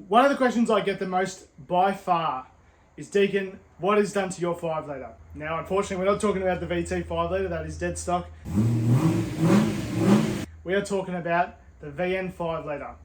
One of the questions I get the most by far is, Deacon, what is done to your 5 litre? Now, unfortunately, we're not talking about the VT 5 litre, that is dead stock. We are talking about the VN 5 litre.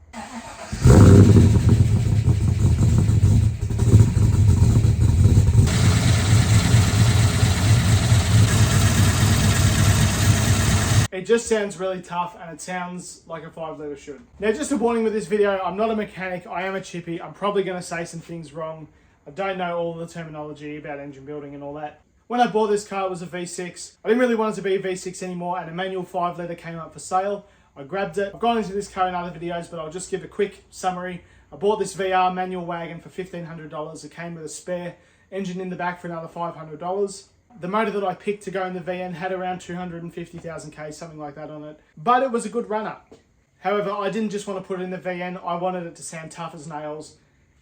It just sounds really tough and it sounds like a 5 litre should. Now, just a warning with this video, I'm not a mechanic, I am a chippy. I'm probably going to say some things wrong. I don't know all the terminology about engine building and all that. When I bought this car, it was a V6. I didn't really want it to be a V6 anymore, and a manual 5 litre came up for sale. I grabbed it. I've gone into this car in other videos, but I'll just give a quick summary. I bought this VR manual wagon for $1,500. It came with a spare engine in the back for another $500. The motor that I picked to go in the VN had around 250,000 K, something like that on it. But it was a good runner. However, I didn't just want to put it in the VN, I wanted it to sound tough as nails.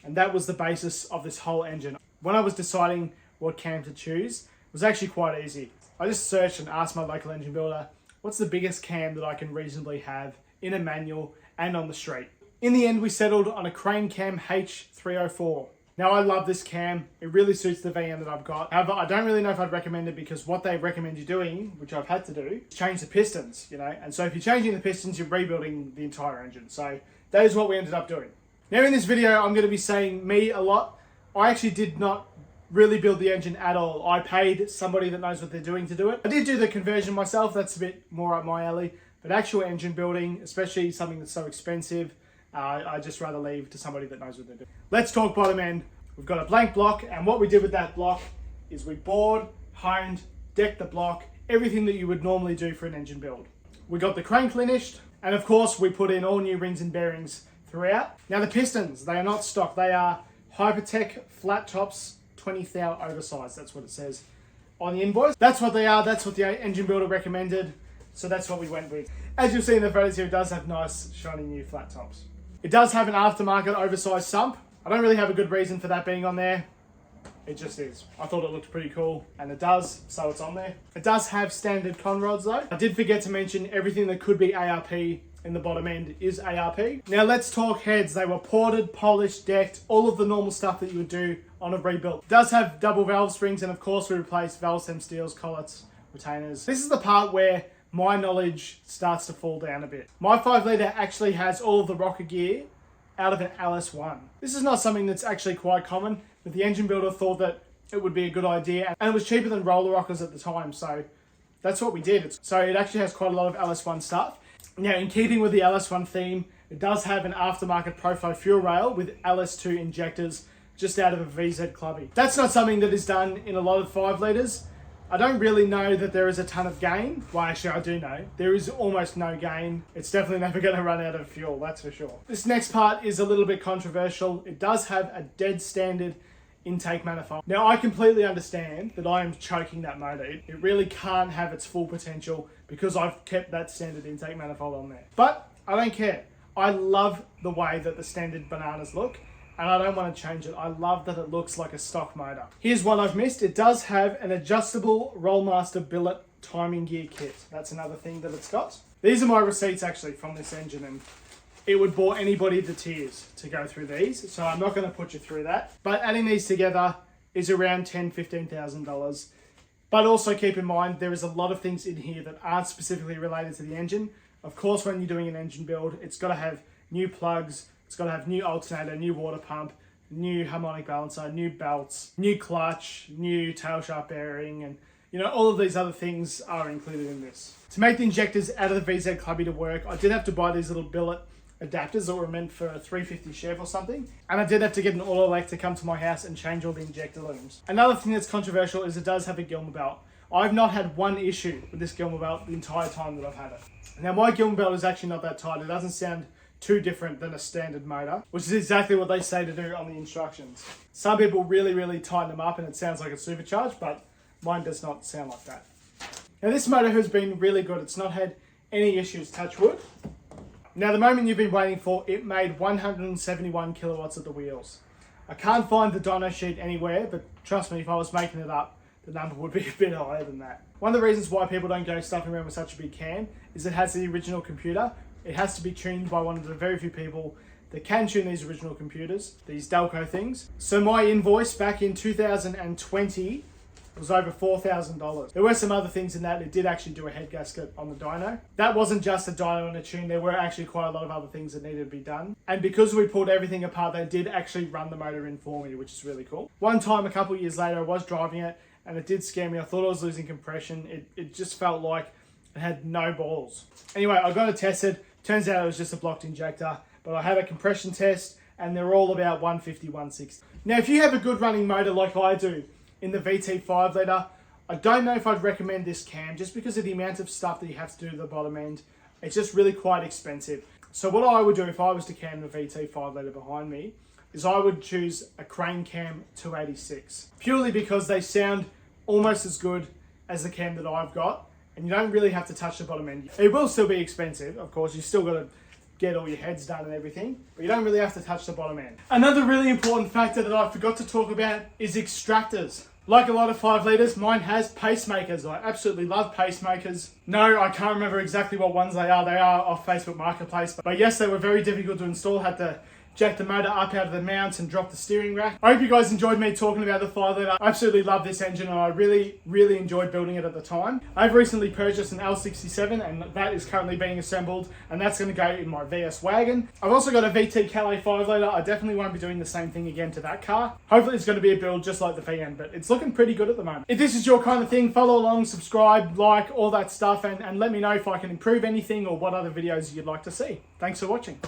And that was the basis of this whole engine. When I was deciding what cam to choose, it was actually quite easy. I just searched and asked my local engine builder, what's the biggest cam that I can reasonably have in a manual and on the street? In the end, we settled on a Crane Cam H304. Now, I love this cam. It really suits the VN that I've got. However, I don't really know if I'd recommend it, because what they recommend you doing, which I've had to do, is change the pistons, you know? And so if you're changing the pistons, you're rebuilding the entire engine. So that is what we ended up doing. Now, in this video, I'm going to be saying me a lot. I actually did not really build the engine at all. I paid somebody that knows what they're doing to do it. I did do the conversion myself. That's a bit more up my alley. But actual engine building, especially something that's so expensive, I just rather leave to somebody that knows what they're doing. Let's talk bottom end. We've got a blank block, and what we did with that block is we bored, honed, decked the block, everything that you would normally do for an engine build. We got the crank finished, and of course we put in all new rings and bearings throughout. Now the pistons, they are not stock. They are Hypertech flat tops, 20 thou oversized. That's what it says on the invoice. That's what they are. That's what the engine builder recommended. So that's what we went with. As you'll see in the photos here, it does have nice, shiny new flat tops. It does have an aftermarket oversized sump. I don't really have a good reason for that being on there. It just is. I thought it looked pretty cool, and it does, so it's on there. It does have standard con rods though. I did forget to mention everything that could be ARP in the bottom end is ARP. Now let's talk heads. They were ported, polished, decked, all of the normal stuff that you would do on a rebuild. It does have double valve springs, and of course we replaced valve stem steels, collets, retainers. This is the part where my knowledge starts to fall down a bit. My 5 litre actually has all of the rocker gear out of an LS1. This is not something that's actually quite common, but the engine builder thought that it would be a good idea, and it was cheaper than roller rockers at the time, so that's what we did. So it actually has quite a lot of LS1 stuff. Now, in keeping with the LS1 theme, it does have an aftermarket Profo fuel rail with LS2 injectors just out of a VZ clubby. That's not something that is done in a lot of 5 litres. I don't really know that there is a ton of gain. Well, actually, I do know. There is almost no gain. It's definitely never going to run out of fuel, that's for sure. This next part is a little bit controversial. It does have a dead standard intake manifold. Now, I completely understand that I am choking that motor. It really can't have its full potential because I've kept that standard intake manifold on there. But I don't care. I love the way that the standard bananas look, and I don't want to change it. I love that it looks like a stock motor. Here's one I've missed. It does have an adjustable Rollmaster billet timing gear kit. That's another thing that it's got. These are my receipts actually from this engine, and it would bore anybody to tears to go through these, so I'm not going to put you through that. But adding these together is around $10,000–$15,000. But also keep in mind, there is a lot of things in here that aren't specifically related to the engine. Of course, when you're doing an engine build, it's got to have new plugs, it's got to have new alternator, new water pump, new harmonic balancer, new belts, new clutch, new tail shaft bearing, and you know, all of these other things are included in this. To make the injectors out of the VZ Clubby to work, I did have to buy these little billet adapters that were meant for a 350 Chef or something, and I did have to get an auto elect to come to my house and change all the injector looms. Another thing that's controversial is it does have a Gilmer belt. I've not had one issue with this Gilmer belt the entire time that I've had it. Now, my Gilmer belt is actually not that tight. It doesn't sound too different than a standard motor, which is exactly what they say to do on the instructions. Some people really tighten them up and it sounds like it's supercharged, but mine does not sound like that. Now, this motor has been really good. It's not had any issues, touch wood. Now, the moment you've been waiting for, it made 171 kilowatts at the wheels. I can't find the dyno sheet anywhere, but trust me, if I was making it up, the number would be a bit higher than that. One of the reasons why people don't go stuffing around with such a big cam is it has the original computer. It has to be tuned by one of the very few people that can tune these original computers, these Delco things. So my invoice back in 2020 was over $4,000. There were some other things in that. It did actually do a head gasket on the dyno. That wasn't just a dyno and a tune. There were actually quite a lot of other things that needed to be done. And because we pulled everything apart, they did actually run the motor in for me, which is really cool. One time, a couple of years later, I was driving it and it did scare me. I thought I was losing compression. It just felt like it had no balls. Anyway, I got it tested. Turns out it was just a blocked injector, but I had a compression test and they're all about 150, 160. Now, if you have a good running motor like I do, in the VT 5 litre, I don't know if I'd recommend this cam just because of the amount of stuff that you have to do to the bottom end. It's just really quite expensive. So what I would do if I was to cam the VT 5 litre behind me is I would choose a Crane Cam 286. Purely because they sound almost as good as the cam that I've got and you don't really have to touch the bottom end. It will still be expensive, of course, you still got to get all your heads done and everything, but you don't really have to touch the bottom end. Another really important factor that I forgot to talk about is extractors. Like a lot of 5 litres, mine has pacemakers. I absolutely love pacemakers. No, I can't remember exactly what ones they are. They are off Facebook Marketplace. But yes, they were very difficult to install. Had to jack the motor up out of the mounts and drop the steering rack. I hope you guys enjoyed me talking about the 5 litre. I absolutely love this engine and I really enjoyed building it at the time. I've recently purchased an L67 and that is currently being assembled and that's going to go in my VS wagon. I've also got a VT Calais 5 litre. I definitely won't be doing the same thing again to that car. Hopefully it's going to be a build just like the VN, but it's looking pretty good at the moment. If this is your kind of thing, follow along, subscribe, like, all that stuff and let me know if I can improve anything or what other videos you'd like to see. Thanks for watching.